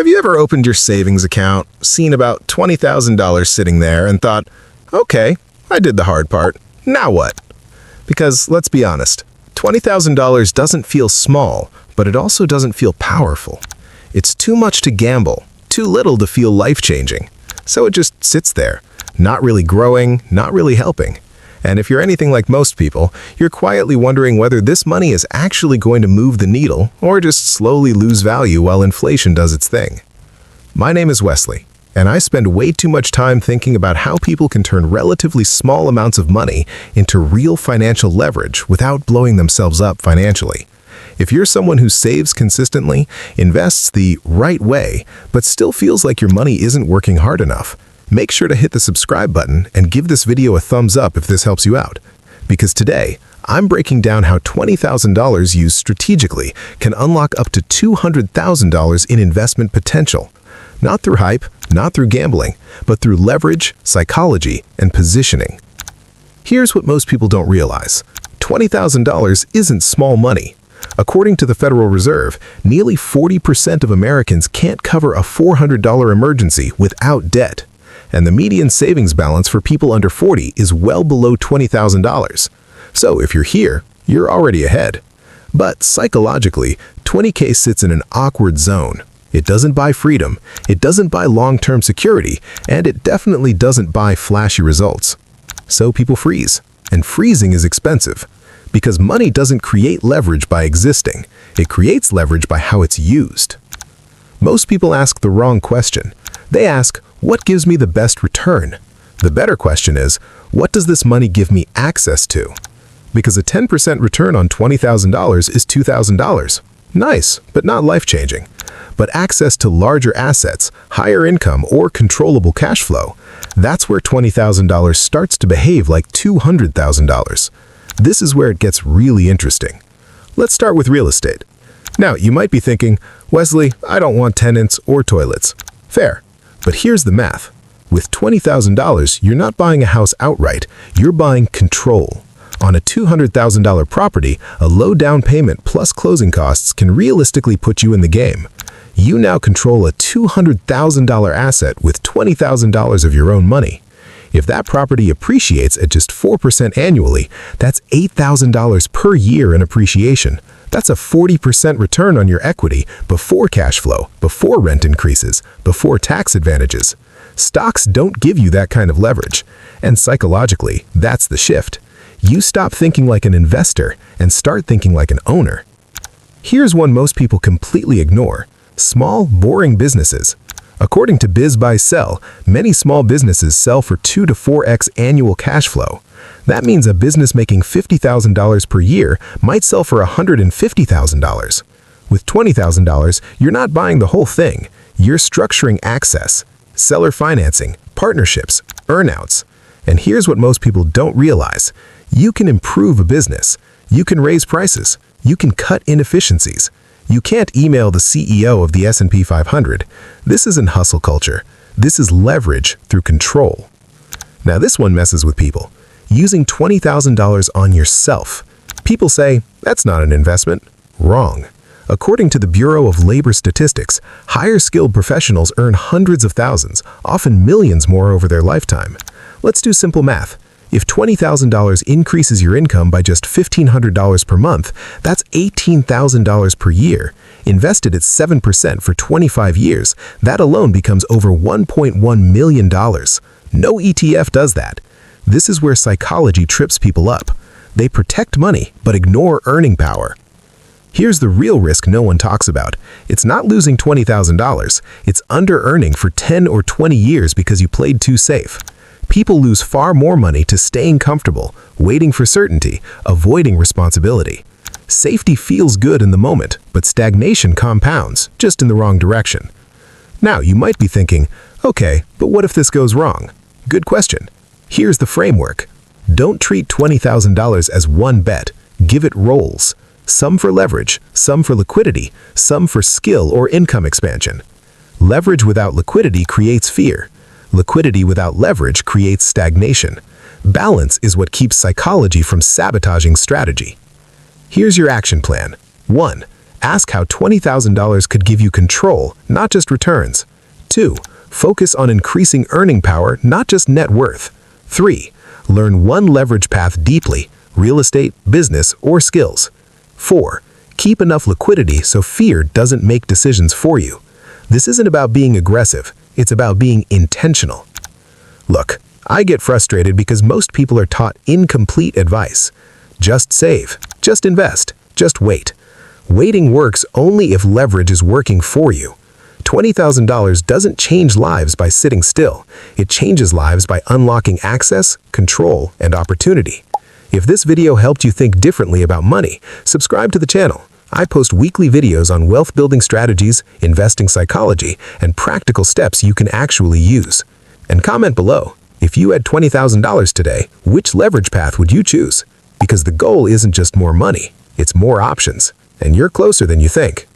Have you ever opened your savings account, seen about $20,000 sitting there, and thought, okay, I did the hard part, now what? Because let's be honest, $20,000 doesn't feel small, but it also doesn't feel powerful. It's too much to gamble, too little to feel life-changing. So it just sits there, not really growing, not really helping. And if you're anything like most people, you're quietly wondering whether this money is actually going to move the needle or just slowly lose value while inflation does its thing. My name is Wesley, and I spend way too much time thinking about how people can turn relatively small amounts of money into real financial leverage without blowing themselves up financially. If you're someone who saves consistently, invests the right way, but still feels like your money isn't working hard enough, make sure to hit the subscribe button and give this video a thumbs up if this helps you out. Because today, I'm breaking down how $20,000 used strategically can unlock up to $200,000 in investment potential. Not through hype, not through gambling, but through leverage, psychology, and positioning. Here's what most people don't realize. $20,000 isn't small money. According to the Federal Reserve, nearly 40% of Americans can't cover a $400 emergency without debt. And the median savings balance for people under 40 is well below $20,000. So if you're here, you're already ahead. But psychologically, 20K sits in an awkward zone. It doesn't buy freedom, it doesn't buy long-term security, and it definitely doesn't buy flashy results. So people freeze, and freezing is expensive. Because money doesn't create leverage by existing, it creates leverage by how it's used. Most people ask the wrong question. They ask, what gives me the best return? The better question is, what does this money give me access to? Because a 10% return on $20,000 is $2,000. Nice, but not life-changing. But access to larger assets, higher income, or controllable cash flow, that's where $20,000 starts to behave like $200,000. This is where it gets really interesting. Let's start with real estate. Now, you might be thinking, Wesley, I don't want tenants or toilets. Fair. But here's the math. With $20,000, you're not buying a house outright, you're buying control. On a $200,000 property, a low down payment plus closing costs can realistically put you in the game. You now control a $200,000 asset with $20,000 of your own money. If that property appreciates at just 4% annually, that's $8,000 per year in appreciation. That's a 40% return on your equity before cash flow, before rent increases, before tax advantages. Stocks don't give you that kind of leverage. And psychologically, that's the shift. You stop thinking like an investor and start thinking like an owner. Here's one most people completely ignore. Small, boring businesses. According to Biz Buy Sell, many small businesses sell for 2 to 4x annual cash flow. That means a business making $50,000 per year might sell for $150,000. With $20,000, you're not buying the whole thing. You're structuring access, seller financing, partnerships, earnouts. And here's what most people don't realize. You can improve a business. You can raise prices. You can cut inefficiencies. You can't email the CEO of the S&P 500. This isn't hustle culture. This is leverage through control. Now this one messes with people. Using $20,000 on yourself. People say, that's not an investment. Wrong. According to the Bureau of Labor Statistics, higher skilled professionals earn hundreds of thousands, often millions more over their lifetime. Let's do simple math. If $20,000 increases your income by just $1,500 per month, that's $18,000 per year. Invested at 7% for 25 years, that alone becomes over $1.1 million. No ETF does that. This is where psychology trips people up. They protect money, but ignore earning power. Here's the real risk no one talks about. It's not losing $20,000. It's under-earning for 10 or 20 years because you played too safe. People lose far more money to staying comfortable, waiting for certainty, avoiding responsibility. Safety feels good in the moment, but stagnation compounds, just in the wrong direction. Now, you might be thinking, okay, but what if this goes wrong? Good question. Here's the framework. Don't treat $20,000 as one bet. Give it roles. Some for leverage, some for liquidity, some for skill or income expansion. Leverage without liquidity creates fear. Liquidity without leverage creates stagnation. Balance is what keeps psychology from sabotaging strategy. Here's your action plan. 1. Ask how $20,000 could give you control, not just returns. 2. Focus on increasing earning power, not just net worth. 3. Learn one leverage path deeply, real estate, business, or skills. 4. Keep enough liquidity so fear doesn't make decisions for you. This isn't about being aggressive, it's about being intentional. Look, I get frustrated because most people are taught incomplete advice. Just save, just invest, just wait. Waiting works only if leverage is working for you. $20,000 doesn't change lives by sitting still. It changes lives by unlocking access, control, and opportunity. If this video helped you think differently about money, subscribe to the channel. I post weekly videos on wealth building strategies, investing psychology, and practical steps you can actually use. And comment below, if you had $20,000 today, which leverage path would you choose? Because the goal isn't just more money, it's more options, and you're closer than you think.